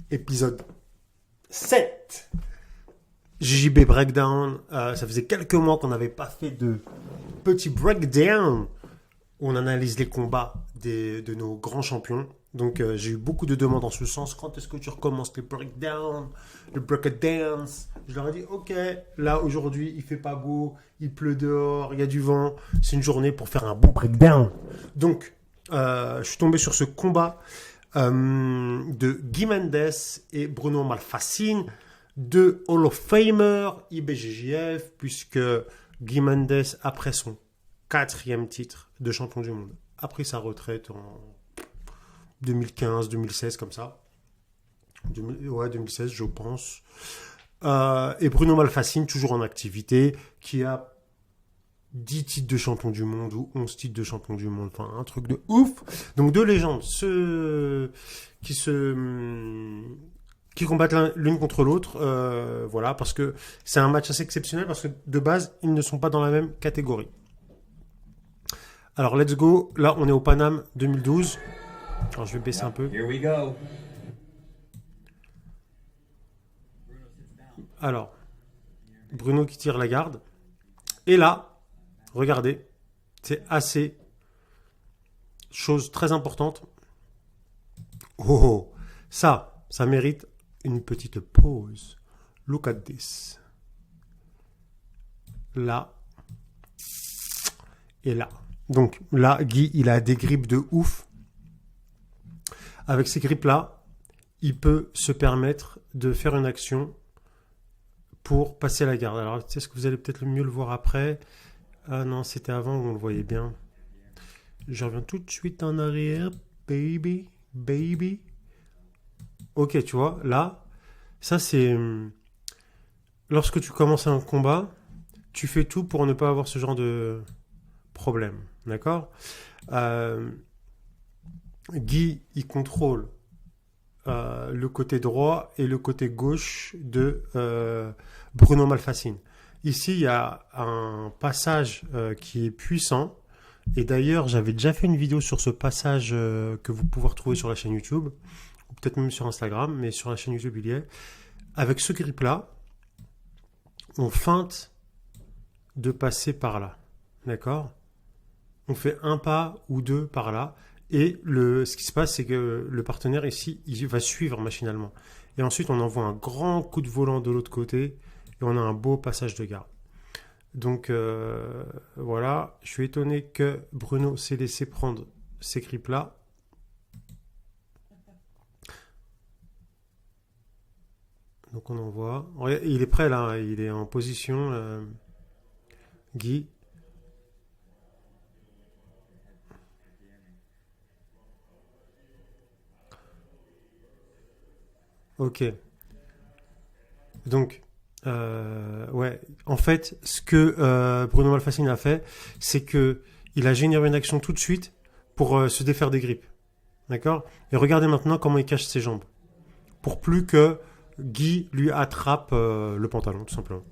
épisode 7. JJB Breakdown. Ça faisait quelques mois qu'on n'avait pas fait de petit breakdown où on analyse les combats de nos grands champions. Donc j'ai eu beaucoup de demandes en ce sens. Quand est-ce que tu recommences les breakdowns, le breakdance? Je leur ai dit ok, là aujourd'hui il fait pas beau, il pleut dehors, il y a du vent. C'est une journée pour faire un bon breakdown. Donc je suis tombé sur ce combat de Guy Mendes et Bruno Malfacine, de Hall of Famer IBJJF, puisque Guy Mendes, après son 4e titre de champion du monde, après sa retraite en 2015, 2016, comme ça. 2016, je pense. Et Bruno Malfacine, toujours en activité, qui a 10 titres de champion du monde ou 11 titres de champion du monde. Enfin, un truc de ouf. Donc, deux légendes qui combattent l'une contre l'autre. Voilà, parce que c'est un match assez exceptionnel, parce que de base, ils ne sont pas dans la même catégorie. Alors, let's go. Là, on est au Paname 2012. Alors, je vais baisser un peu. Here we go. Alors, Bruno qui tire la garde. Et là, regardez, c'est assez chose très importante. Oh, ça mérite une petite pause. Look at this. Là et là. Donc là, Guy, il a des grippes de ouf. Avec ces grippes-là, il peut se permettre de faire une action pour passer la garde. Alors, est-ce que vous allez peut-être mieux le voir après? Ah non, c'était avant où on le voyait bien. Je reviens tout de suite en arrière. Baby. Ok, tu vois, là, ça c'est... Lorsque tu commences un combat, tu fais tout pour ne pas avoir ce genre de problème. D'accord? Guy, il contrôle le côté droit et le côté gauche de Bruno Malfacine. Ici, il y a un passage qui est puissant. Et d'ailleurs, j'avais déjà fait une vidéo sur ce passage que vous pouvez retrouver sur la chaîne YouTube, ou peut-être même sur Instagram, mais sur la chaîne YouTube, il y est. Avec ce grip-là, on feinte de passer par là. D'accord? On fait un pas ou deux par là. Et ce qui se passe, c'est que le partenaire ici, il va suivre machinalement. Et ensuite, on envoie un grand coup de volant de l'autre côté et on a un beau passage de garde. Donc, voilà. Je suis étonné que Bruno s'est laissé prendre ces grippes-là. Donc, on envoie. Il est prêt là. Il est en position. Guy. Ok. Donc, ouais. En fait, ce que Bruno Malfacine a fait, c'est que il a généré une action tout de suite pour se défaire des grippes. D'accord? Et regardez maintenant comment il cache ses jambes. Pour plus que Guy lui attrape le pantalon, tout simplement.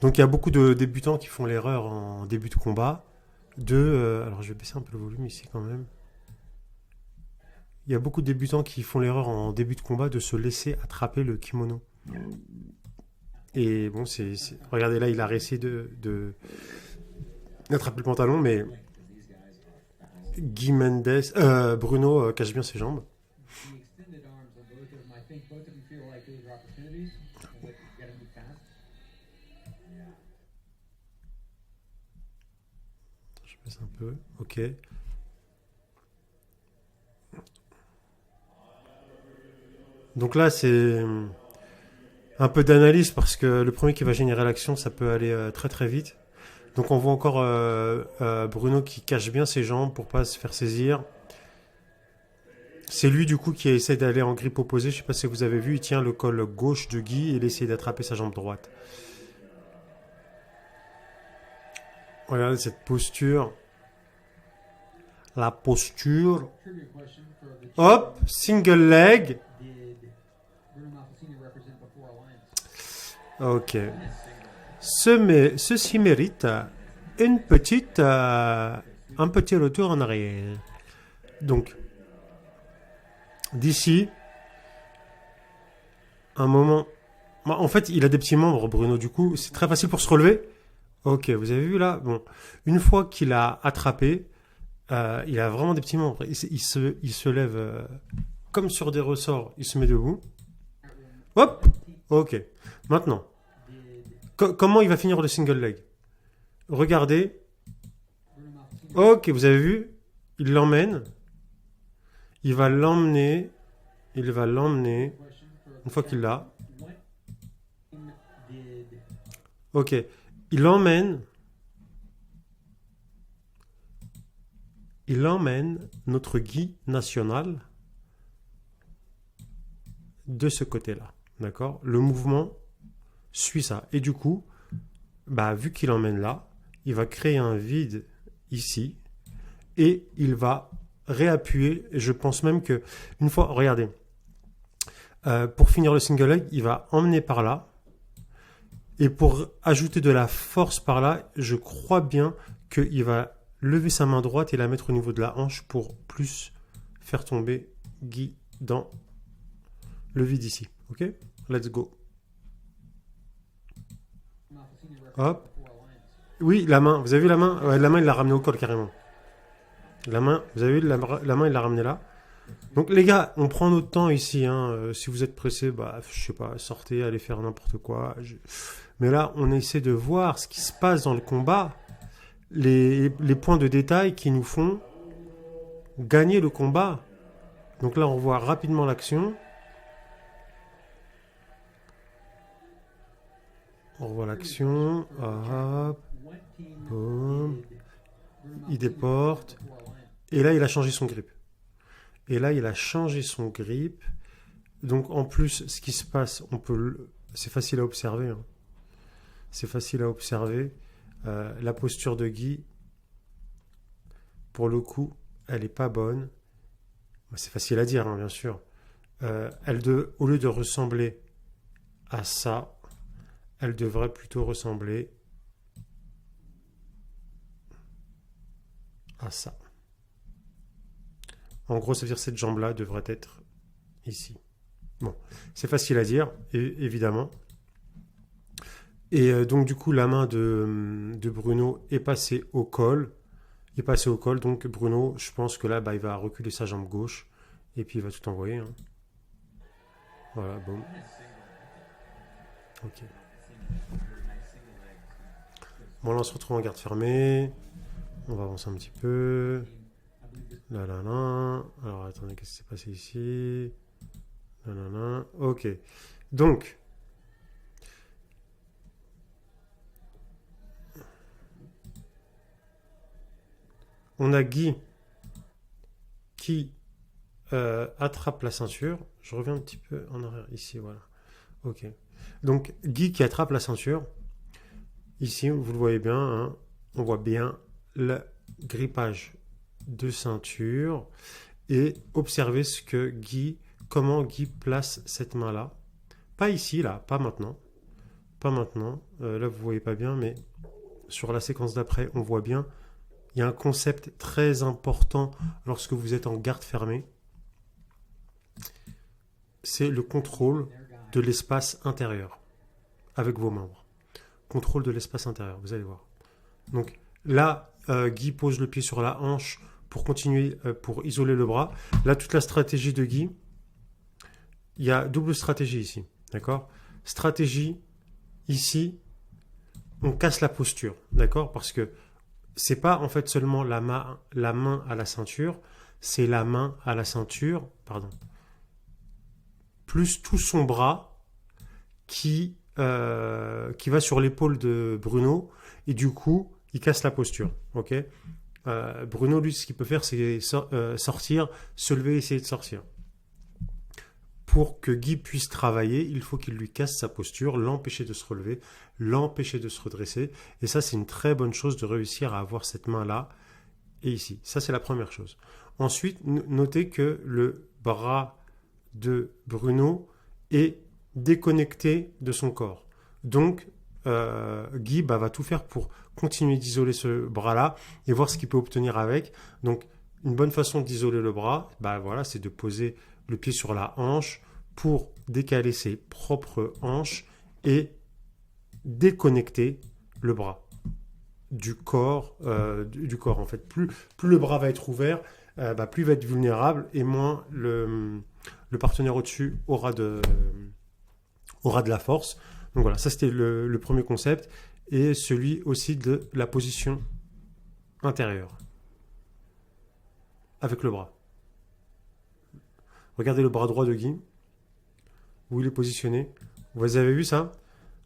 Donc, il y a beaucoup de débutants qui font l'erreur en début de combat alors, je vais baisser un peu le volume ici quand même. Il y a beaucoup de débutants qui font l'erreur en début de combat de se laisser attraper le kimono. Et bon, regardez là, il a réussi d'attraper le pantalon, mais Guy Mendes, Bruno cache bien ses jambes. Je baisse un peu, ok. Donc là, c'est un peu d'analyse parce que le premier qui va générer l'action, ça peut aller très très vite. Donc on voit encore Bruno qui cache bien ses jambes pour pas se faire saisir. C'est lui du coup qui essaie d'aller en grippe opposée. Je sais pas si vous avez vu, il tient le col gauche de Guy et il essaie d'attraper sa jambe droite. Regardez cette posture. La posture. Hop, single leg. Ok. Ceci mérite un petit retour en arrière. Donc, d'ici, un moment... En fait, il a des petits membres, Bruno, du coup, c'est très facile pour se relever. Ok, vous avez vu là? Bon, une fois qu'il a attrapé, il a vraiment des petits membres. Il se lève comme sur des ressorts, il se met debout. Hop! Ok. Maintenant, comment il va finir le single leg? Regardez. Ok, vous avez vu? Il l'emmène. Il va l'emmener. Il va l'emmener. Une fois qu'il l'a. Ok. Il emmène. Il emmène notre Guy national de ce côté-là. D'accord? Le mouvement suit ça. Et du coup, bah, vu qu'il emmène là, il va créer un vide ici et il va réappuyer. Je pense même que une fois, regardez, pour finir le single leg, il va emmener par là. Et pour ajouter de la force par là, je crois bien qu'il va lever sa main droite et la mettre au niveau de la hanche pour plus faire tomber Guy dans le vide ici. Ok? Let's go. Hop. Oui, la main. Vous avez vu la main? Ouais, la main, il l'a ramenée au col carrément. La main, vous avez vu, la main, il l'a ramenée là. Donc les gars, on prend notre temps ici. Hein. Si vous êtes pressés, bah, je sais pas, sortez, allez faire n'importe quoi. Mais là, on essaie de voir ce qui se passe dans le combat. Les points de détail qui nous font gagner le combat. Donc là, on voit rapidement l'action. On revoit l'action. Hop. Boum. Il déporte. Et là, il a changé son grip. Donc en plus, ce qui se passe, c'est facile à observer. Hein. C'est facile à observer. La posture de Guy, pour le coup, elle n'est pas bonne. C'est facile à dire, hein, bien sûr. Au lieu de ressembler à ça, elle devrait plutôt ressembler à ça. En gros, ça veut dire que cette jambe-là devrait être ici. Bon, c'est facile à dire, évidemment. Et donc, du coup, la main de Bruno est passée au col. Donc, Bruno, je pense que là, bah, il va reculer sa jambe gauche. Et puis, il va tout envoyer. Hein. Voilà, bon. Ok. Bon, là, on se retrouve en garde fermée. On va avancer un petit peu. Là, là, là. Alors, attendez, qu'est-ce qui s'est passé ici? Là, là, là. Ok. Donc, on a Guy qui attrape la ceinture. Je reviens un petit peu en arrière ici, voilà. Ok. Donc, Guy qui attrape la ceinture. Ici, vous le voyez bien, hein, on voit bien le grippage de ceinture. Et observez comment Guy place cette main-là. Pas ici, là, pas maintenant. Pas maintenant. Là, vous ne voyez pas bien, mais sur la séquence d'après, on voit bien. Il y a un concept très important lorsque vous êtes en garde fermée. C'est le contrôle de l'espace intérieur avec vos membres. Contrôle de l'espace intérieur, vous allez voir. Donc là, Guy pose le pied sur la hanche pour continuer, pour isoler le bras. Là, toute la stratégie de Guy, il y a double stratégie ici, d'accord? Stratégie, ici, on casse la posture, d'accord? Parce que c'est pas en fait seulement la main à la ceinture, c'est la main à la ceinture, plus tout son bras qui va sur l'épaule de Bruno et du coup il casse la posture. Ok. Bruno, lui, ce qu'il peut faire, c'est sortir, se lever, essayer de sortir. Pour que Guy puisse travailler, il faut qu'il lui casse sa posture, l'empêcher de se relever, l'empêcher de se redresser. Et ça, c'est une très bonne chose de réussir à avoir cette main-là et ici. Ça, c'est la première chose. Ensuite, notez que le bras de Bruno est déconnecté de son corps. Donc, Guy va tout faire pour continuer d'isoler ce bras-là et voir ce qu'il peut obtenir avec. Donc, une bonne façon d'isoler le bras, voilà, c'est de poser le pied sur la hanche pour décaler ses propres hanches et déconnecter le bras du corps, du corps en fait. Plus le bras va être ouvert, plus il va être vulnérable et moins le partenaire au-dessus aura de la force. Donc voilà, ça c'était le premier concept et celui aussi de la position intérieure avec le bras. Regardez le bras droit de Guy, où il est positionné. Vous avez vu ça?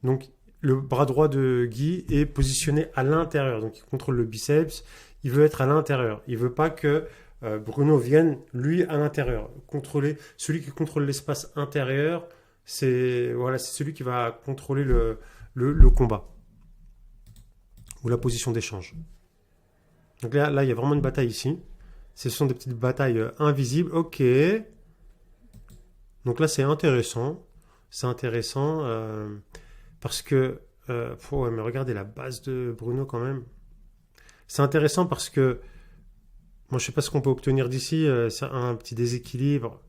Donc le bras droit de Guy est positionné à l'intérieur, donc il contrôle le biceps, il veut être à l'intérieur. Il ne veut pas que Bruno vienne, lui, à l'intérieur. Contrôler, celui qui contrôle l'espace intérieur, c'est celui qui va contrôler le combat ou la position d'échange. Donc là, il y a vraiment une bataille ici. Ce sont des petites batailles invisibles. Ok. Donc là, c'est intéressant. C'est intéressant parce que... ouais, mais regardez la base de Bruno quand même. C'est intéressant parce que... Moi, je ne sais pas ce qu'on peut obtenir d'ici. C'est un petit déséquilibre,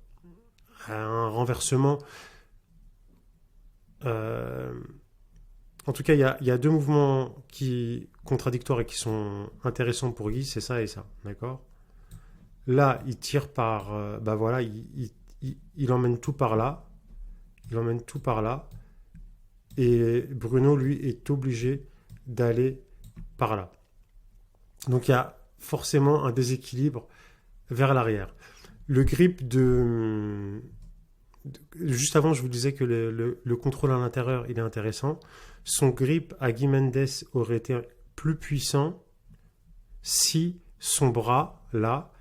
un renversement. En tout cas, il y a deux mouvements contradictoires et qui sont intéressants pour Guy. C'est ça et ça. D'accord? Là, il tire par... voilà, il emmène tout par là. Il emmène tout par là. Et Bruno, lui, est obligé d'aller par là. Donc, il y a forcément un déséquilibre vers l'arrière. Le grip juste avant, je vous disais que le contrôle à l'intérieur, il est intéressant. Son grip à Guy Mendes aurait été plus puissant si son bras, là,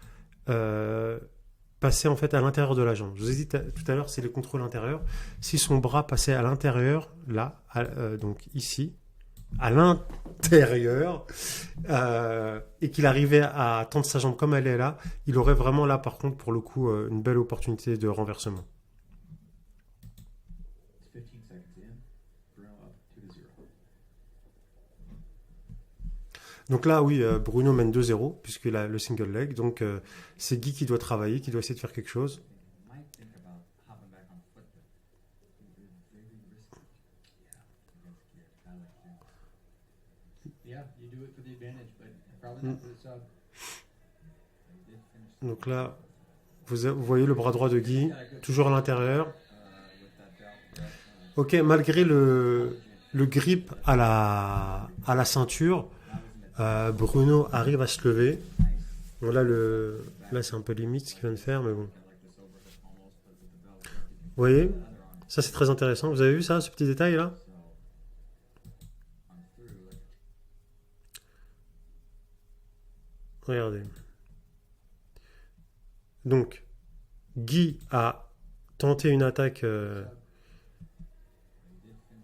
passait en fait à l'intérieur de la jambe. Je vous ai dit tout à l'heure, c'est le contrôle intérieur. Si son bras passait à l'intérieur, là, donc ici, à l'intérieur, et qu'il arrivait à tendre sa jambe comme elle est là, il aurait vraiment là, par contre, pour le coup, une belle opportunité de renversement. Donc là, oui, Bruno mène 2-0, puisqu'il a le single leg. Donc, c'est Guy qui doit travailler, qui doit essayer de faire quelque chose. Donc là, vous voyez le bras droit de Guy, toujours à l'intérieur. Ok, malgré le grip à la ceinture, Bruno arrive à se lever. Bon, là, c'est un peu limite ce qu'il vient de faire, mais bon. Vous voyez, ça c'est très intéressant. Vous avez vu ça, ce petit détail là? Regardez. Donc, Guy a tenté une attaque,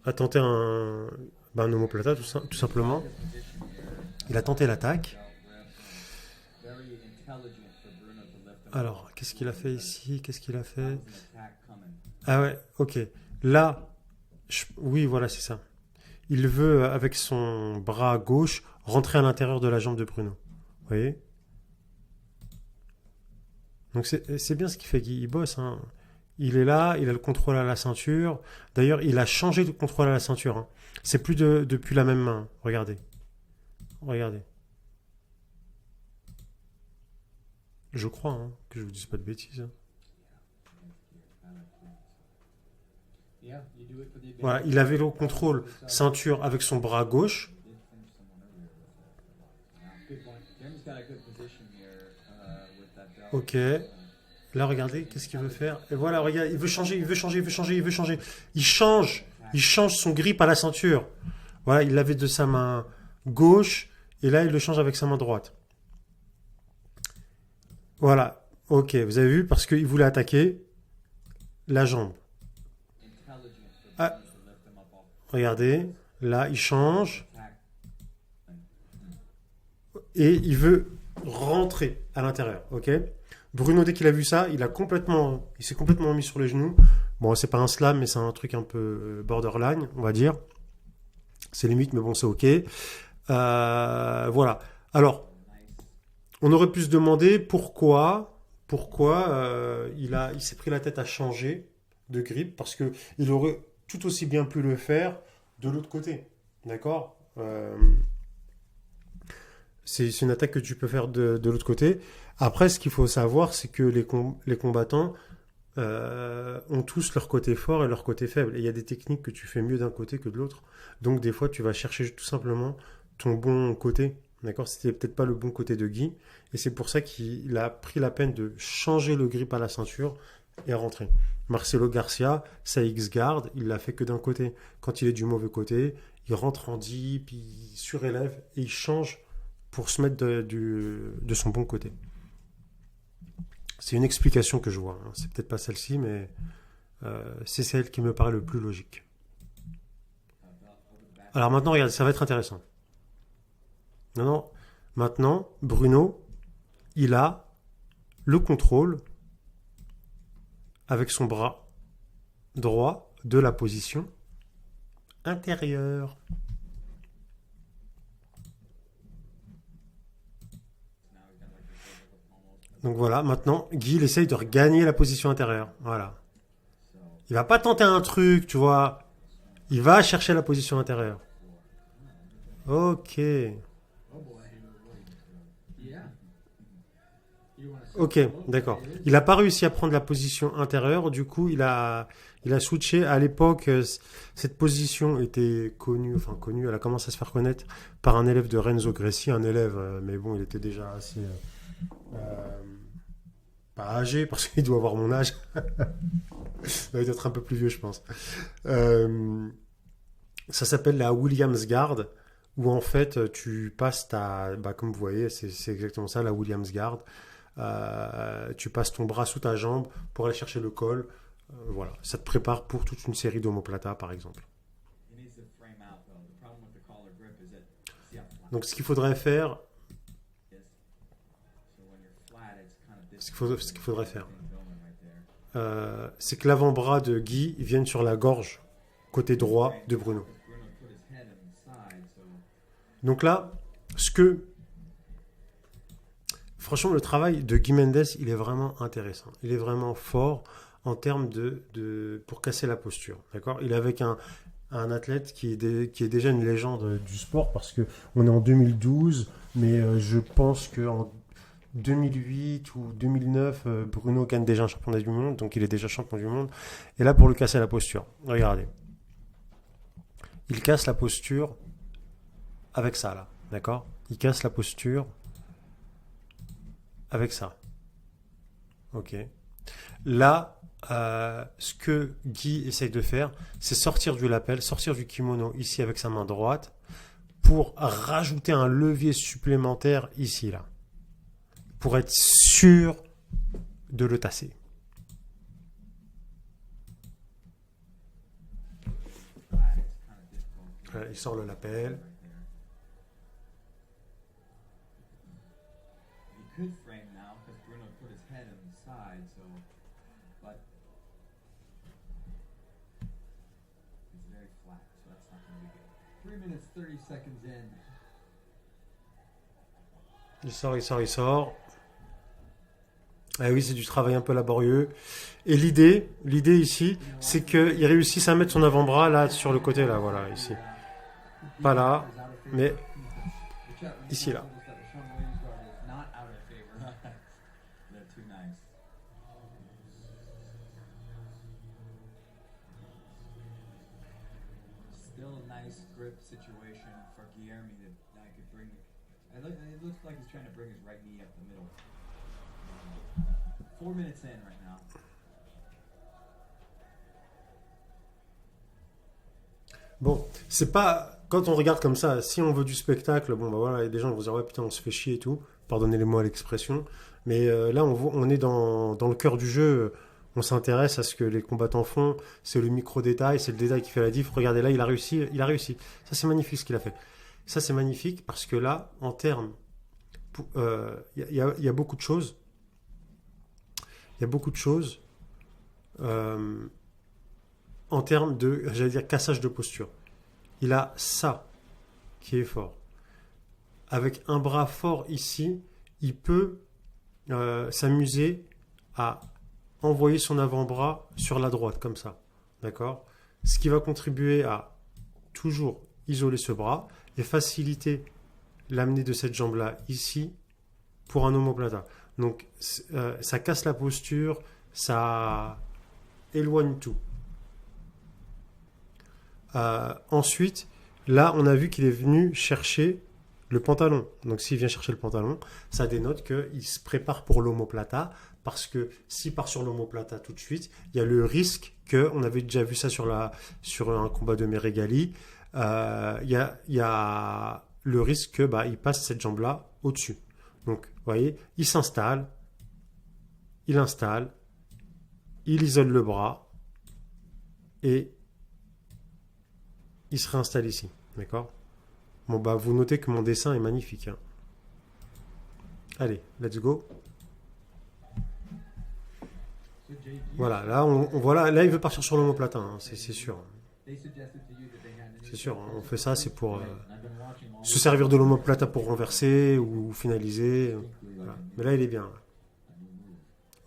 a tenté un omoplata tout simplement. Il a tenté l'attaque. Alors, qu'est-ce qu'il a fait ici? Qu'est-ce qu'il a fait? Ah ouais, ok. Là, oui, voilà, c'est ça. Il veut, avec son bras gauche, rentrer à l'intérieur de la jambe de Bruno. Vous voyez? Donc c'est bien ce qu'il fait, Guy. Il bosse, hein. Il est là, il a le contrôle à la ceinture. D'ailleurs, il a changé de contrôle à la ceinture, hein. C'est plus depuis la même main. Regardez. Regardez. Je crois, hein, que je vous dise pas de bêtises, hein. Voilà, il avait le contrôle ceinture avec son bras gauche. Ok. Là, regardez, qu'est-ce qu'il veut faire? Et voilà, regarde, il veut changer. Il change son grip à la ceinture. Voilà, il l'avait de sa main gauche et là, il le change avec sa main droite. Voilà, ok, vous avez vu, parce qu'il voulait attaquer la jambe. Ah, regardez, là, il change et il veut rentrer à l'intérieur, ok? Bruno, dès qu'il a vu ça, il s'est complètement mis sur les genoux. Bon, c'est pas un slam, mais c'est un truc un peu borderline, on va dire. C'est limite, mais bon, c'est ok. Voilà. Alors, on aurait pu se demander pourquoi il s'est pris la tête à changer de grip parce que il aurait tout aussi bien pu le faire de l'autre côté. D'accord. C'est une attaque que tu peux faire de l'autre côté. Après, ce qu'il faut savoir, c'est que les combattants ont tous leur côté fort et leur côté faible. Et il y a des techniques que tu fais mieux d'un côté que de l'autre. Donc, des fois, tu vas chercher tout simplement ton bon côté. D'accord. C'était peut-être pas le bon côté de Guy. Et c'est pour ça qu'il a pris la peine de changer le grip à la ceinture et rentrer. Marcelo Garcia, sa X-Guard, il l'a fait que d'un côté. Quand il est du mauvais côté, il rentre en deep, il surélève et il change pour se mettre de son bon côté. C'est une explication que je vois. Hein. C'est peut-être pas celle-ci, mais c'est celle qui me paraît le plus logique. Alors maintenant, regarde, ça va être intéressant. Non, maintenant, Bruno, il a le contrôle avec son bras droit de la position intérieure. Donc voilà, maintenant, Guy, il essaye de regagner la position intérieure. Voilà. Il va pas tenter un truc, tu vois. Il va chercher la position intérieure. Ok. Ok, d'accord. Il n'a pas réussi à prendre la position intérieure, du coup, il a switché. À l'époque, cette position était connue, elle a commencé à se faire connaître par un élève de Renzo Gressi, un élève, mais bon, il était déjà assez. Pas âgé, parce qu'il doit avoir mon âge. Il doit être un peu plus vieux, je pense. Ça s'appelle la Williams Guard, où en fait, tu passes comme vous voyez, c'est exactement ça, la Williams Guard. Tu passes ton bras sous ta jambe pour aller chercher le col. Voilà, ça te prépare pour toute une série d'omoplata, par exemple. Donc, ce qu'il faudrait faire, c'est que l'avant-bras de Guy vienne sur la gorge, côté droit de Bruno. Donc là, franchement, le travail de Guy Mendes, il est vraiment intéressant. Il est vraiment fort en termes pour casser la posture. D'accord. Il est avec un athlète qui est déjà une légende du sport parce qu'on est en 2012, mais je pense qu'en 2008 ou 2009, Bruno gagne déjà un championnat du monde, donc il est déjà champion du monde. Et là, pour lui casser la posture, regardez. Il casse la posture avec ça, là. D'accord. Il casse la posture avec ça. Ok. Là, ce que Guy essaye de faire, c'est sortir du lapel, sortir du kimono ici avec sa main droite pour rajouter un levier supplémentaire ici, là. Pour être sûr de le tasser. Il sort le lapel. Il sort. Ah oui, c'est du travail un peu laborieux. Et l'idée ici, c'est qu'il réussisse à mettre son avant-bras là sur le côté là, voilà, ici. Pas là, mais ici là. Bon, c'est pas. Quand on regarde comme ça, si on veut du spectacle, bon bah voilà, il y a des gens qui vont dire ouais putain on se fait chier et tout, pardonnez les mots à l'expression, mais là on est dans le cœur du jeu, on s'intéresse à ce que les combattants font, c'est le micro-détail, c'est le détail qui fait la diff, regardez là il a réussi, ça c'est magnifique ce qu'il a fait, ça c'est magnifique parce que là en termes, il y a beaucoup de choses, en termes de, j'allais dire cassage de posture. Il a ça qui est fort. Avec un bras fort ici, il peut s'amuser à envoyer son avant-bras sur la droite, comme ça. D'accord? Ce qui va contribuer à toujours isoler ce bras et faciliter l'amener de cette jambe-là ici pour un omoplata. Donc, ça casse la posture, ça éloigne tout. Ensuite, là, on a vu qu'il est venu chercher le pantalon. Donc, s'il vient chercher le pantalon, ça dénote qu'il se prépare pour l'omoplata, parce que s'il part sur l'omoplata tout de suite, il y a le risque que, on avait déjà vu ça sur un combat de Meregali, il y a le risque que il passe cette jambe-là au-dessus. Donc, vous voyez, il s'installe, il installe, il isole le bras et il se réinstalle ici. D'accord? Bon, vous notez que mon dessin est magnifique. Hein. Allez, let's go. Voilà, là, il veut partir sur l'omoplata, hein, c'est sûr. C'est sûr, on fait ça, c'est pour se servir de l'omoplata pour renverser ou finaliser. Voilà. Mais là, il est bien.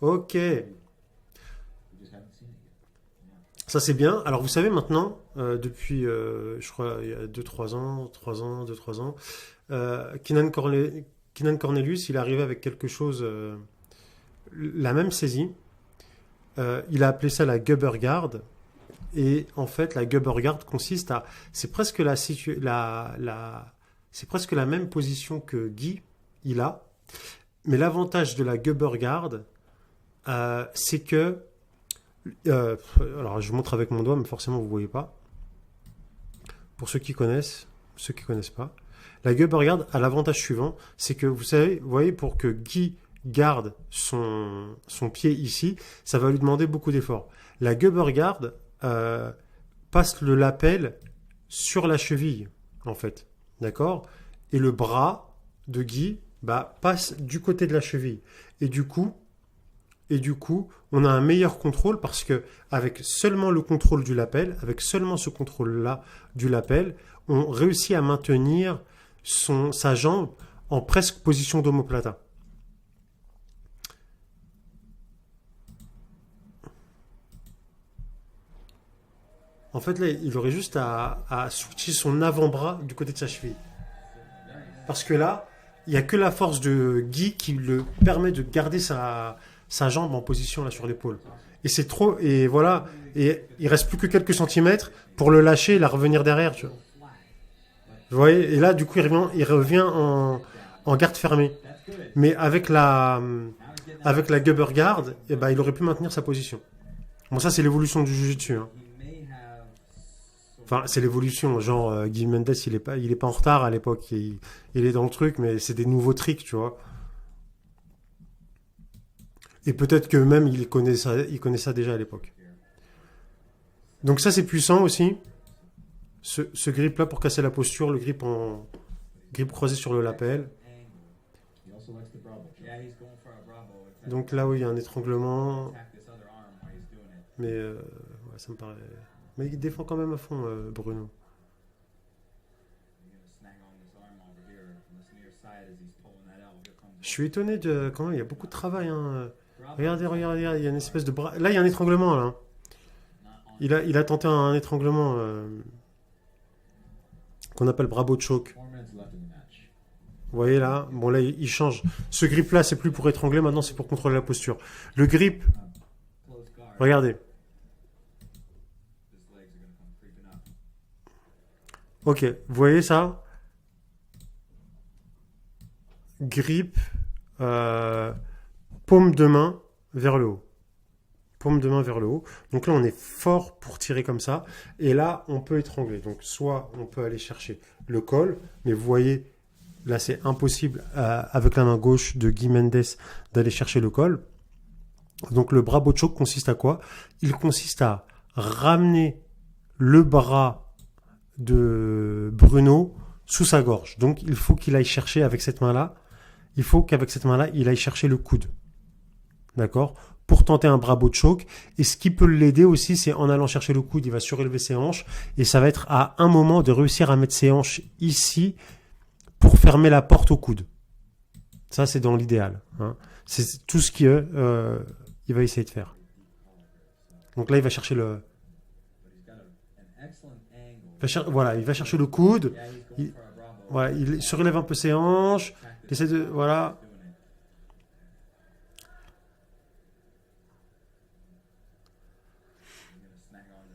Ok. Ça, c'est bien. Alors, vous savez, maintenant, depuis, je crois, il y a 2-3 ans, Keenan Cornelius, il est arrivé avec quelque chose, la même saisie. Il a appelé ça la Gubber Guard. Et en fait, la Gubber Guard consiste à... C'est presque c'est presque la même position que Guy, il a. Mais l'avantage de la Gubber Guard, c'est que... alors, je montre avec mon doigt, mais forcément, vous ne voyez pas. Pour ceux qui connaissent pas. La Gubber Guard a l'avantage suivant, c'est que, vous voyez, pour que Guy garde son pied ici, ça va lui demander beaucoup d'efforts. La Gubber Guard passe le lapel sur la cheville, en fait. D'accord? Et le bras de Guy passe du côté de la cheville. Et du coup, on a un meilleur contrôle parce que avec seulement le contrôle du lapel, avec seulement ce contrôle-là du lapel, on réussit à maintenir sa jambe en presque position d'omoplata. En fait, là, il aurait juste à switcher son avant-bras du côté de sa cheville. Parce que là, il n'y a que la force de Guy qui le permet de garder sa jambe en position là sur l'épaule. Et c'est trop, et voilà, et il reste plus que quelques centimètres pour le lâcher et la revenir derrière, tu vois. Vous voyez, et là, du coup, il revient en garde fermée. Mais avec la Gubber Guard, il aurait pu maintenir sa position. Bon, ça, c'est l'évolution du jiu-jitsu. Hein. Enfin, c'est l'évolution. Genre, Guy Mendes, il est pas en retard à l'époque. Il est dans le truc, mais c'est des nouveaux tricks, tu vois. Et peut-être que même il connaît ça déjà à l'époque. Donc ça, c'est puissant aussi. Ce grip-là pour casser la posture, le grip croisé sur le lapel. Donc là, oui, il y a un étranglement. Mais ça me paraît... Mais il défend quand même à fond, Bruno. Je suis étonné de... Quand même, il y a beaucoup de travail. Hein. Regardez, il y a une espèce de bras... Là, il y a un étranglement, là. Il a tenté un étranglement qu'on appelle Brabo Choke. Vous voyez là? Bon, là, il change. Ce grip-là, c'est plus pour étrangler, maintenant, c'est pour contrôler la posture. Le grip... Regardez. Ok, vous voyez ça? Grip, paume de main vers le haut. Paume de main vers le haut. Donc là, on est fort pour tirer comme ça. Et là, on peut étrangler. Donc soit on peut aller chercher le col, mais vous voyez, là, c'est impossible avec la main gauche de Guy Mendes d'aller chercher le col. Donc le Brabo Choke consiste à quoi? Il consiste à ramener le bras de Bruno sous sa gorge. Donc il faut qu'il aille chercher avec cette main-là. Il faut qu'avec cette main-là, il aille chercher le coude. D'accord? Pour tenter un Brabo Choke. Et ce qui peut l'aider aussi, c'est en allant chercher le coude, il va surélever ses hanches. Et ça va être à un moment de réussir à mettre ses hanches ici pour fermer la porte au coude. Ça, c'est dans l'idéal. Hein. C'est tout ce qu'il va essayer de faire. Donc là, il va chercher le... Voilà, il va chercher le coude. Voilà, il surélève un peu ses hanches. Il essaie de... Voilà.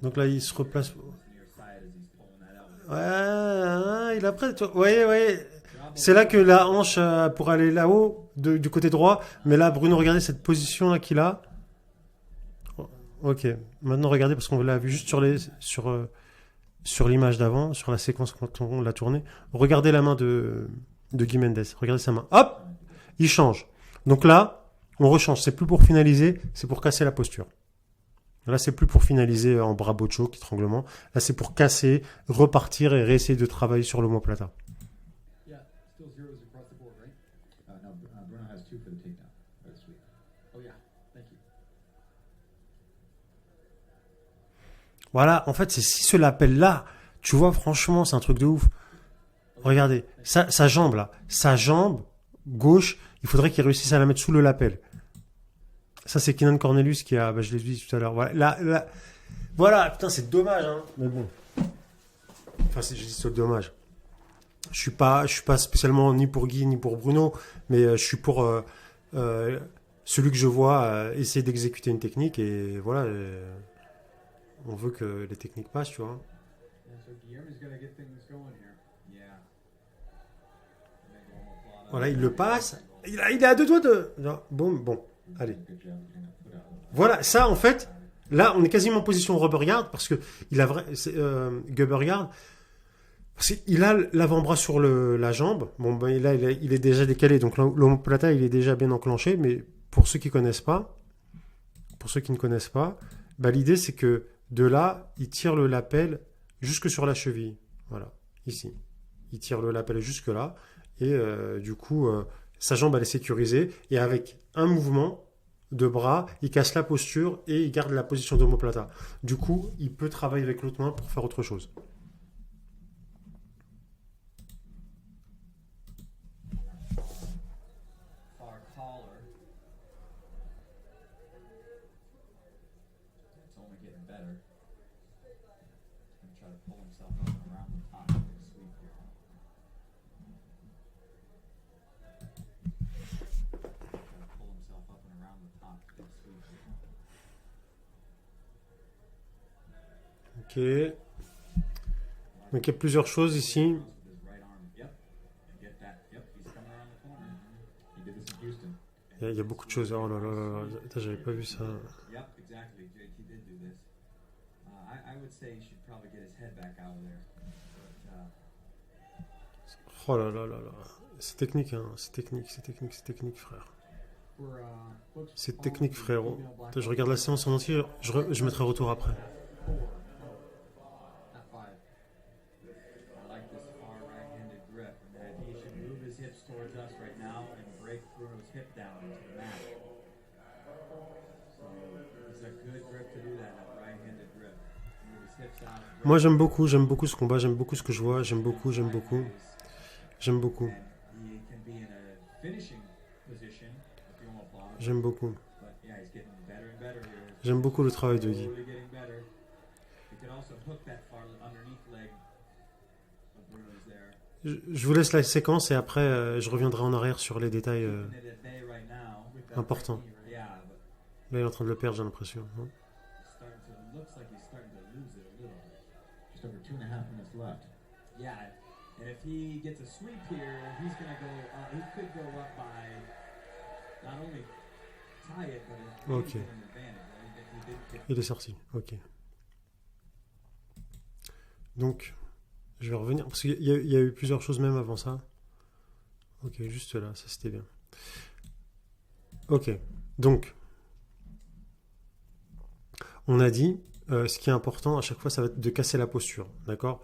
Donc là, il se replace. Ouais, il a prêt. Vous voyez. C'est là que la hanche pourrait aller là-haut, du côté droit. Mais là, Bruno, regardez cette position-là qu'il a. Ok. Maintenant, regardez, parce qu'on l'a vu juste sur l'image d'avant, sur la séquence quand on l'a tournée. Regardez la main de Guy Mendes. Regardez sa main. Hop, il change. Donc là, on rechange. C'est plus pour finaliser, c'est pour casser la posture. Là, c'est plus pour finaliser en brabo choke, étranglement. Là, c'est pour casser, repartir et réessayer de travailler sur l'omoplata. Voilà, en fait, c'est si ce lapel-là, tu vois, franchement, c'est un truc de ouf. Regardez, sa jambe là, sa jambe gauche, il faudrait qu'il réussisse à la mettre sous le lapel. Ça, c'est Keenan Cornelius qui a, je l'ai dit tout à l'heure. Voilà, voilà, putain, c'est dommage, hein. Mais bon. Enfin, je dis c'est dommage. Je suis pas spécialement ni pour Guy ni pour Bruno, mais je suis pour celui que je vois essayer d'exécuter une technique et voilà. On veut que les techniques passent, tu vois. Voilà, il le passe. Il est à deux doigts de... Non, bon, allez. Voilà, ça, en fait, là, on est quasiment en position rubber guard parce que Gubber guard, parce qu'il a l'avant-bras sur la jambe. Bon, ben, là, il est déjà décalé, donc l'omoplata, il est déjà bien enclenché, mais pour ceux qui ne connaissent pas, bah, l'idée, c'est que de là, il tire le lapel jusque sur la cheville. Voilà, ici. Il tire le lapel jusque là. Et du coup, sa jambe, elle est sécurisée. Et avec un mouvement de bras, il casse la posture et il garde la position d'omoplata. Du coup, il peut travailler avec l'autre main pour faire autre chose. Ok. Donc il y a plusieurs choses ici. Il y a beaucoup de choses. Oh là là là là. J'avais pas vu ça. Oh là là là là. C'est technique, hein. C'est technique, frère. C'est technique, frérot. Je regarde la séance en entier. Je mettrai retour après. Moi, j'aime beaucoup ce combat, j'aime beaucoup ce que je vois, j'aime beaucoup. J'aime beaucoup. J'aime beaucoup le travail de Guy. Je vous laisse la séquence et après je reviendrai en arrière sur les détails importants. Là, il est en train de le perdre, j'ai l'impression. Ok. Il est sorti. Ok. Donc, je vais revenir. Parce qu'il y a eu plusieurs choses même avant ça. Ok, juste là, ça c'était bien. Ok. Donc, on a dit, ce qui est important à chaque fois, ça va être de casser la posture. D'accord ?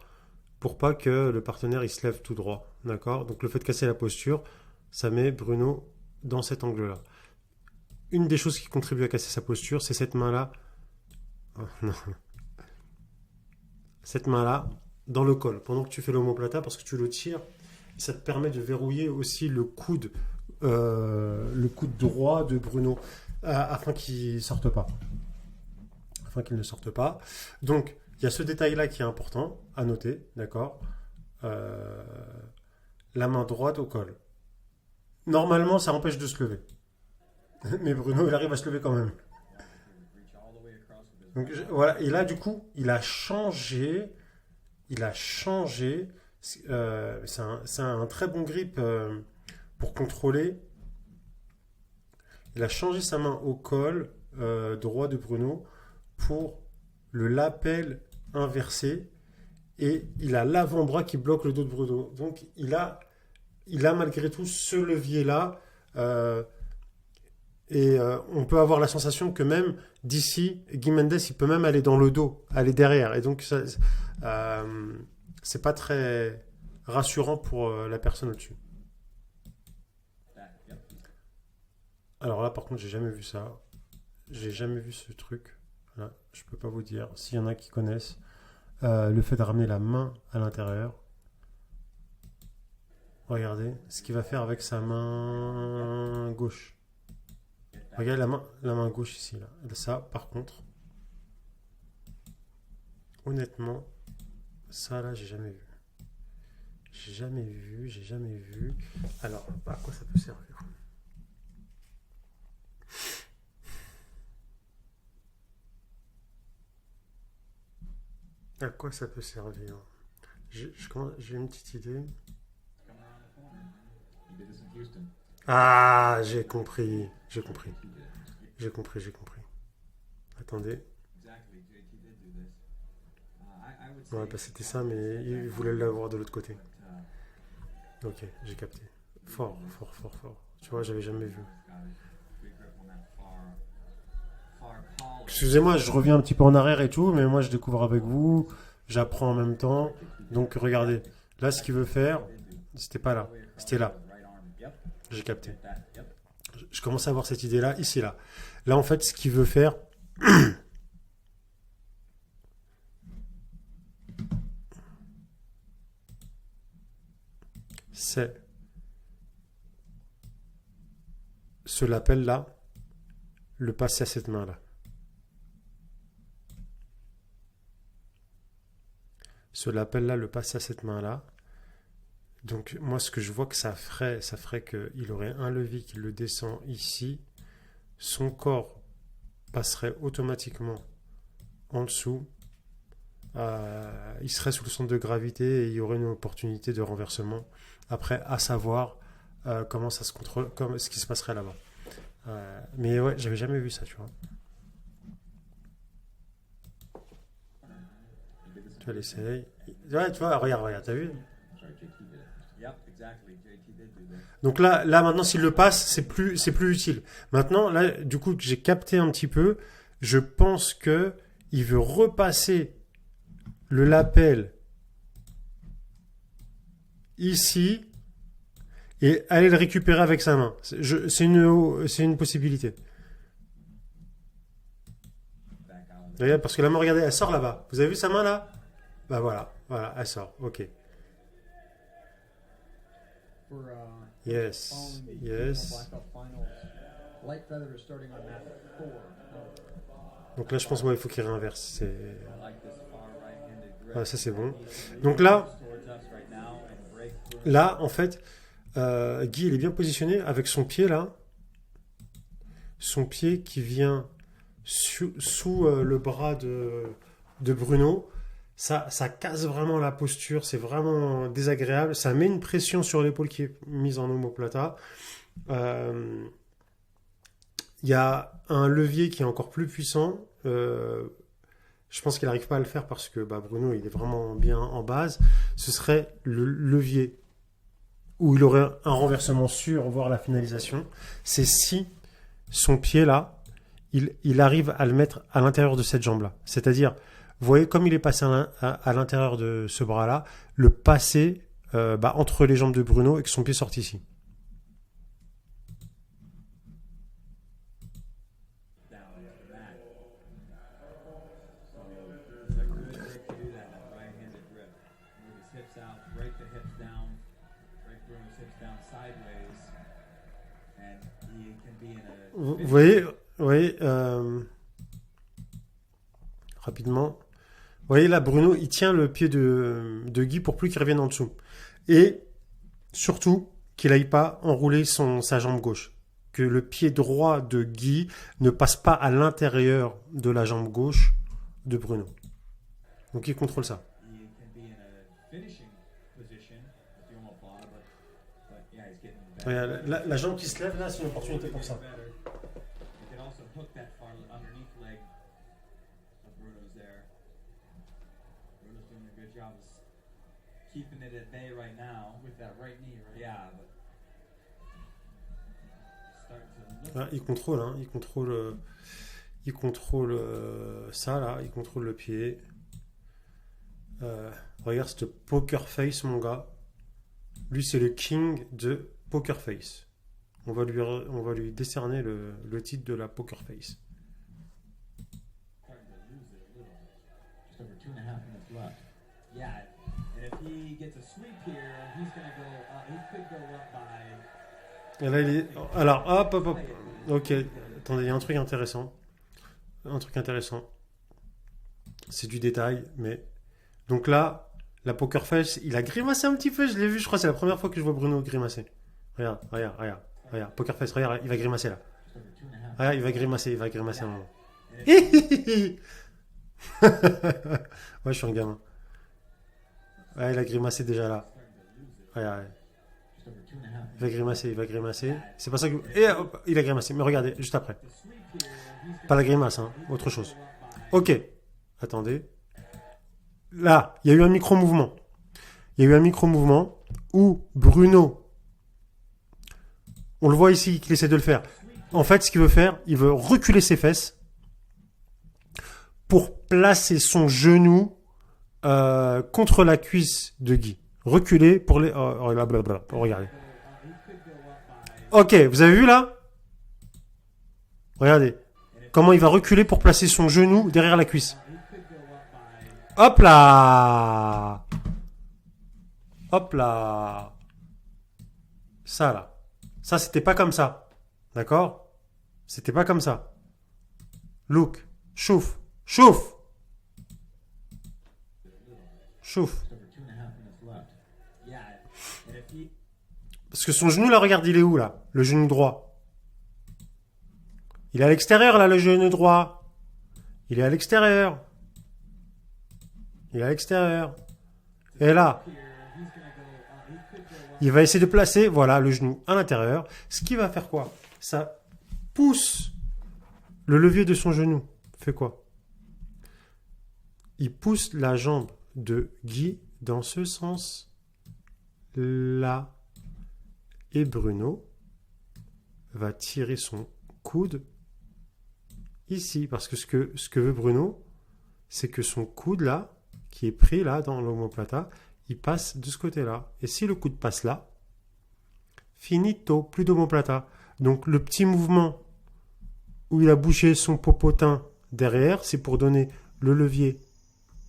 Pour pas que le partenaire il se lève tout droit. D'accord ? Donc, le fait de casser la posture, ça met Bruno dans cet angle-là. Une des choses qui contribue à casser sa posture, c'est cette main-là. Oh, non. Cette main-là, dans le col, pendant que tu fais l'omoplata, parce que tu le tires, ça te permet de verrouiller aussi le coude droit de Bruno, afin qu'il ne sorte pas. afin qu'il ne sorte pas. Donc, il y a ce détail-là qui est important à noter, d'accord. Euh, la main droite au col. Normalement, ça empêche de se lever. Mais Bruno, il arrive à se lever quand même. Donc, voilà. Et là, du coup, il a changé. Il a changé. C'est un très bon grip pour contrôler. Il a changé sa main au col droit de Bruno pour le lapel inversé. Et il a l'avant-bras qui bloque le dos de Bruno. Donc, il a malgré tout ce levier-là. On peut avoir la sensation que même d'ici, Guy Mendes, il peut même aller dans le dos, aller derrière. Et donc, c'est pas très rassurant pour la personne au-dessus. Alors là, par contre, j'ai jamais vu ça. J'ai jamais vu ce truc. Là, je peux pas vous dire. S'il y en a qui connaissent, le fait de ramener la main à l'intérieur. Regardez ce qu'il va faire avec sa main gauche. Regardez la main gauche ici. Là. Ça, par contre, honnêtement, ça là, j'ai jamais vu. J'ai jamais vu. Alors, à quoi ça peut servir? À quoi ça peut servir? J'ai une petite idée. Ah, j'ai compris. J'ai compris. Attendez. Ouais, bah c'était ça, mais il voulait l'avoir de l'autre côté. Ok, j'ai capté. Fort. Tu vois, j'avais jamais vu. Excusez-moi, je reviens un petit peu en arrière et tout, mais moi je découvre avec vous, j'apprends en même temps. Donc regardez, là ce qu'il veut faire, c'était pas là, c'était là. J'ai capté. Je commence à avoir cette idée-là, ici, là. Là, en fait, ce qu'il veut faire, c'est ce lapel-là, le passer à cette main-là. Ce lapel-là, le passer à cette main-là. Donc, moi, ce que je vois que ça ferait qu'il aurait un levier qui le descend ici. Son corps passerait automatiquement en dessous. Il serait sous le centre de gravité et il y aurait une opportunité de renversement. Après, à savoir comment ça se contrôle, ce qui se passerait là-bas. Mais ouais, j'avais jamais vu ça, tu vois. Tu vas l'essayer. Ouais, tu vois, regarde, t'as vu? Donc là maintenant, s'il le passe, c'est plus utile. Maintenant, là, du coup, j'ai capté un petit peu. Je pense que il veut repasser le lapel ici et aller le récupérer avec sa main. C'est une possibilité. Regarde, parce que la main, regardez, elle sort là-bas. Vous avez vu sa main là? Bah voilà, elle sort. Ok. Yes. Donc là, je pense qu'il faut qu'il réinverse. Ah, ça, c'est bon. Donc là, en fait, Guy, il est bien positionné avec son pied là. Son pied qui vient sous le bras de Bruno. Ça casse vraiment la posture, c'est vraiment désagréable. Ça met une pression sur l'épaule qui est mise en omoplata. Il y a un levier qui est encore plus puissant. Je pense qu'il n'arrive pas à le faire parce que Bruno il est vraiment bien en base. Ce serait le levier où il aurait un renversement sûr, voire la finalisation. C'est si son pied là, il arrive à le mettre à l'intérieur de cette jambe là. C'est-à-dire, vous voyez, comme il est passé à l'intérieur de ce bras-là, le passer entre les jambes de Bruno et que son pied sorte ici. Vous voyez, rapidement. Vous voyez là, Bruno, il tient le pied de Guy pour plus qu'il revienne en dessous. Et surtout, qu'il n'aille pas enrouler sa jambe gauche. Que le pied droit de Guy ne passe pas à l'intérieur de la jambe gauche de Bruno. Donc il contrôle ça. La jambe qui se lève là, c'est une opportunité pour ça. Keeping it at bay right now with that right knee, right? Yeah, but starting to look. Ah, il contrôle ça là, il contrôle le pied. Regarde ce poker face, mon gars. Lui, c'est le king de poker face. On va lui décerner le titre de la poker face. Starting to lose it a little. Just over 2.5 minutes left. Yeah. And if he gets a sweep here, he's going to go, he could go up by... Et là, alors, hop. Ok, attendez, il y a un truc intéressant. C'est du détail, mais... Donc là, la poker face, il a grimacé un petit peu, je l'ai vu, je crois que c'est la première fois que je vois Bruno grimacer. Regarde, poker face, regarde, il va grimacer là. Regarde, il va grimacer un moment. Ouais, je suis un gamin. Ouais, il a grimacé déjà là. Regarde. Il va grimacer. C'est pas ça que... Et hop, il a grimacé. Mais regardez, juste après. Pas la grimace, hein. Autre chose. Ok. Attendez. Là, il y a eu un micro-mouvement. Où Bruno, on le voit ici qu'il essaie de le faire. En fait, ce qu'il veut faire, il veut reculer ses fesses pour placer son genou contre la cuisse de Guy. Reculer pour les... regardez. Ok, vous avez vu là? Regardez. Comment il va reculer pour placer son genou derrière la cuisse. Hop là! Ça là. Ça, c'était pas comme ça. D'accord? C'était pas comme ça. Look. Chauffe. Parce que son genou là, regarde, il est où là? Le genou droit. Il est à l'extérieur là, le genou droit. Il est à l'extérieur. Et là, il va essayer de placer, voilà, le genou à l'intérieur. Ce qui va faire quoi? Ça pousse le levier de son genou. Fait quoi? Il pousse la jambe de Guy dans ce sens là. Et Bruno va tirer son coude ici. Parce que ce que veut Bruno, c'est que son coude là, qui est pris là dans l'omoplata, il passe de ce côté-là. Et si le coude passe là, finito, plus d'omoplata. Donc le petit mouvement où il a bougé son popotin derrière, c'est pour donner le levier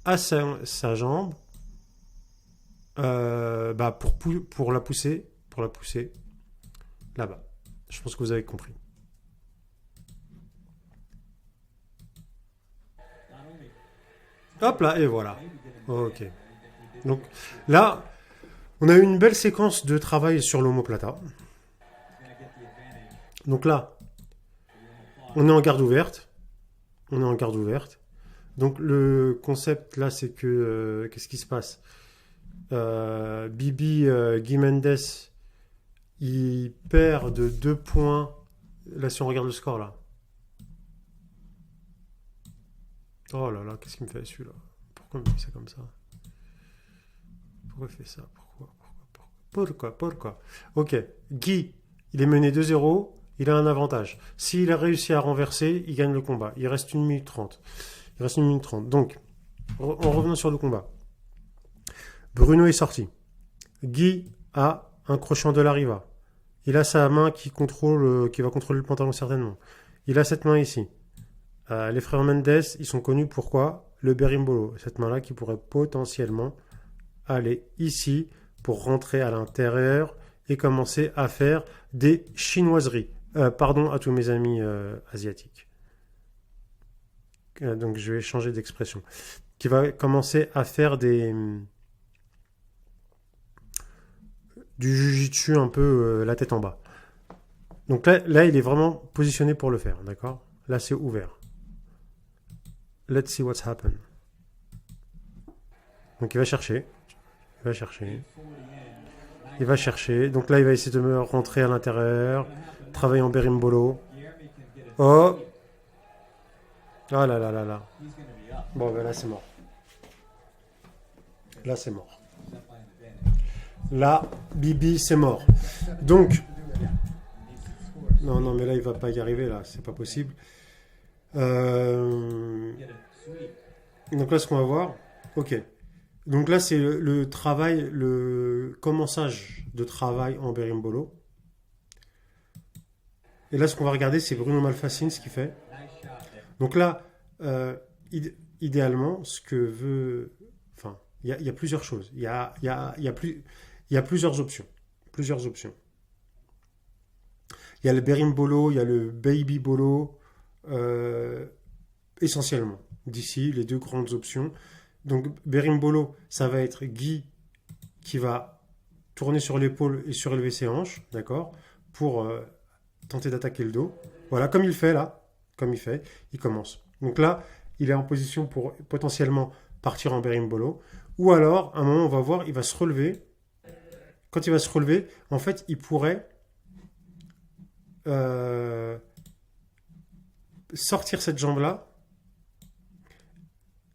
à sa jambe pour la pousser là-bas. Je pense que vous avez compris. Hop là, et voilà. Ok. Donc là, on a eu une belle séquence de travail sur l'omoplata. Donc là, on est en garde ouverte. Donc le concept là, c'est que... qu'est-ce qui se passe? Guy Mendes, il perd de 2 points. Là, si on regarde le score là. Oh là là, qu'est-ce qu'il me fait celui-là? Pourquoi il me fait ça comme ça? Pourquoi il fait ça? Pourquoi? Ok, Guy, il est mené 2-0, il a un avantage. S'il a réussi à renverser, il gagne le combat. Il reste 1 minute 30. Donc, en revenant sur le combat, Bruno est sorti. Guy a un crochant de la Riva. Il a sa main qui va contrôler le pantalon certainement. Il a cette main ici. Les frères Mendes, ils sont connus pour quoi? Le berimbolo. Cette main-là qui pourrait potentiellement aller ici pour rentrer à l'intérieur et commencer à faire des chinoiseries. Pardon à tous mes amis asiatiques. donc je vais changer d'expression, qui va commencer à faire du jujitsu un peu la tête en bas. Donc là, il est vraiment positionné pour le faire, d'accord? Là, c'est ouvert. Let's see what's happened. Donc il va chercher. Il va chercher. Il va chercher. Donc là, il va essayer de me rentrer à l'intérieur. Travailler en berimbolo. Oh! Ah là là là là. Bon, ben là, c'est mort. Là, c'est mort. Là, Bibi, c'est mort. Donc, non, non, mais là, il va pas y arriver, là. C'est pas possible. Donc là, ce qu'on va voir. Ok. Donc là, c'est le travail, le commençage de travail en berimbolo. Et là, ce qu'on va regarder, c'est Bruno Malfacine, ce qu'il fait. Donc là, idéalement, ce que veut... Enfin, il y a plusieurs choses. Il y a plusieurs options. Plusieurs options. Il y a le berimbolo, il y a le baby bolo, essentiellement. D'ici, les deux grandes options. Donc, berimbolo, ça va être Guy qui va tourner sur l'épaule et surélever ses hanches, d'accord, pour tenter d'attaquer le dos. Voilà, comme il fait là, comme il fait, il commence. Donc là, il est en position pour potentiellement partir en berimbolo. Ou alors, à un moment, on va voir, il va se relever. Quand il va se relever, en fait, il pourrait sortir cette jambe-là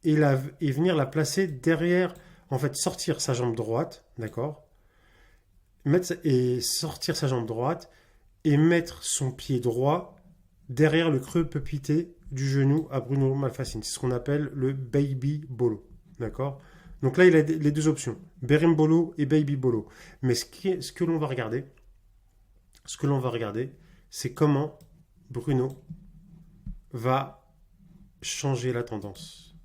et venir la placer derrière, en fait, sortir sa jambe droite, d'accord, et sortir sa jambe droite et mettre son pied droit derrière le creux peuplité du genou à Bruno Malfacine. C'est ce qu'on appelle le baby bolo, d'accord. Donc là, il a les deux options, berimbolo et baby bolo. Mais ce que l'on va regarder, c'est comment Bruno va changer la tendance.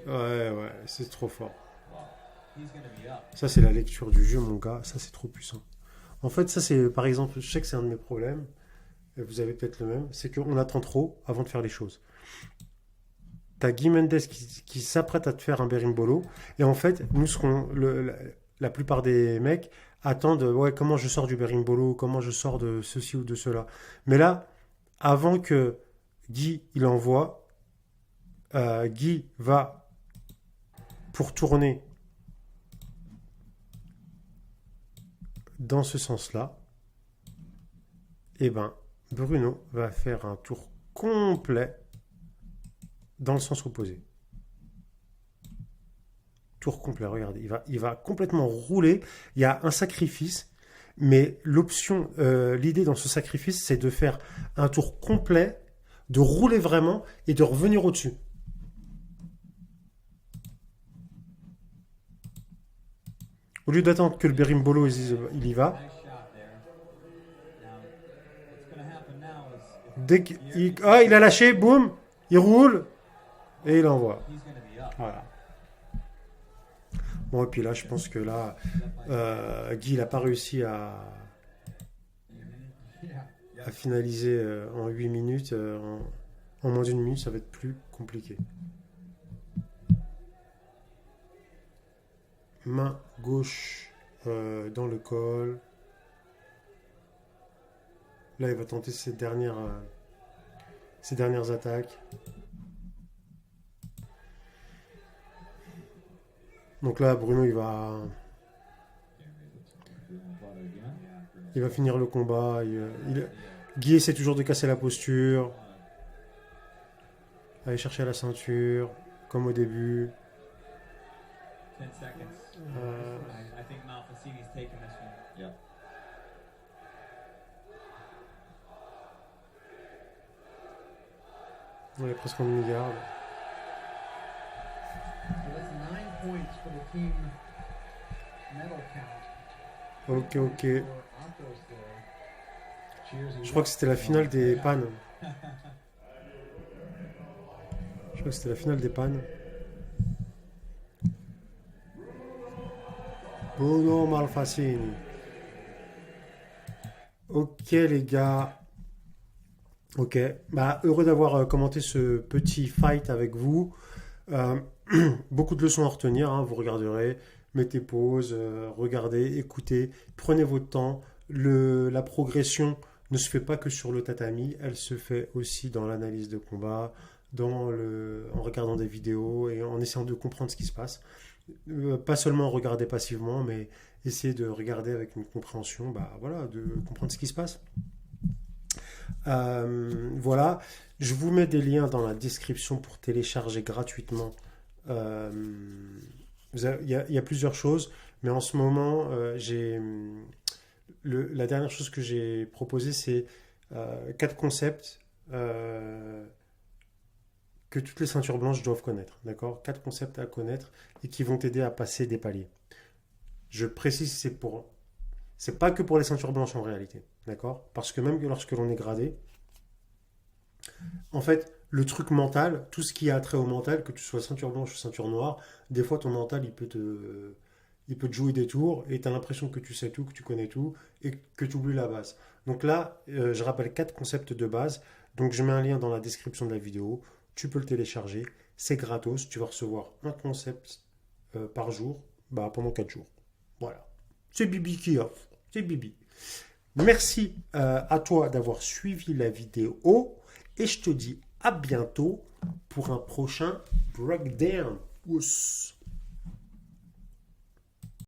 Ouais, c'est trop fort. Ça, c'est la lecture du jeu, mon gars. Ça, c'est trop puissant. En fait, ça, c'est, par exemple, je sais que c'est un de mes problèmes, et vous avez peut-être le même, c'est qu'on attend trop avant de faire les choses. T'as Guy Mendes qui s'apprête à te faire un berimbolo, et en fait, nous, la plupart des mecs attendent, ouais, comment je sors du berimbolo, comment je sors de ceci ou de cela. Mais là, avant que Guy, il envoie, Guy va pour tourner dans ce sens-là, et ben Bruno va faire un tour complet dans le sens opposé. Tour complet, regardez, il va complètement rouler. Il y a un sacrifice, mais l'idée dans ce sacrifice, c'est de faire un tour complet, de rouler vraiment et de revenir au-dessus. Au lieu d'attendre que le berimbolo il y va, il a lâché, boum, il roule et il envoie. Voilà. Bon, et puis là, je pense que là, Guy n'a pas réussi à finaliser en 8 minutes. En moins d'une minute, ça va être plus compliqué. Main gauche dans le col. Là, il va tenter ses dernières attaques. Donc là, Bruno, il va finir le combat. Guy essaie toujours de casser la posture. Aller chercher la ceinture, comme au début. 10 seconds. I think Malfacini's taking this one. Yep. On est presque en demi-garde. So that's 9 points for the team medal count. Ok. For Atos there. Cheers. Je crois que c'était la finale des pannes. Bruno Malfacine. Ok les gars. Ok, bah, heureux d'avoir commenté ce petit fight avec vous. Euh, Beaucoup de leçons à retenir, hein, vous regarderez, mettez pause, regardez, écoutez, prenez votre temps. La progression ne se fait pas que sur le tatami, elle se fait aussi dans l'analyse de combat, en regardant des vidéos et en essayant de comprendre ce qui se passe. Pas seulement regarder passivement, mais essayer de regarder avec une compréhension, bah, voilà, de comprendre ce qui se passe. Voilà, je vous mets des liens dans la description pour télécharger gratuitement. Euh, il y a plusieurs choses, mais en ce moment, la dernière chose que j'ai proposée, c'est 4 concepts que toutes les ceintures blanches doivent connaître. D'accord? 4 concepts à connaître et qui vont t'aider à passer des paliers. Je précise, c'est pas que pour les ceintures blanches en réalité. D'accord? Parce que même lorsque l'on est gradé, en fait, le truc mental, tout ce qui a trait au mental, que tu sois ceinture blanche ou ceinture noire, des fois ton mental il peut te jouer des tours et tu as l'impression que tu sais tout, que tu connais tout et que tu oublies la base. Donc là, je rappelle 4 concepts de base. Donc je mets un lien dans la description de la vidéo. Tu peux le télécharger. C'est gratos. Tu vas recevoir un concept par jour pendant 4 jours. Voilà. C'est Bibi qui offre. C'est Bibi. Merci à toi d'avoir suivi la vidéo et je te dis à bientôt pour un prochain breakdown. Ouss.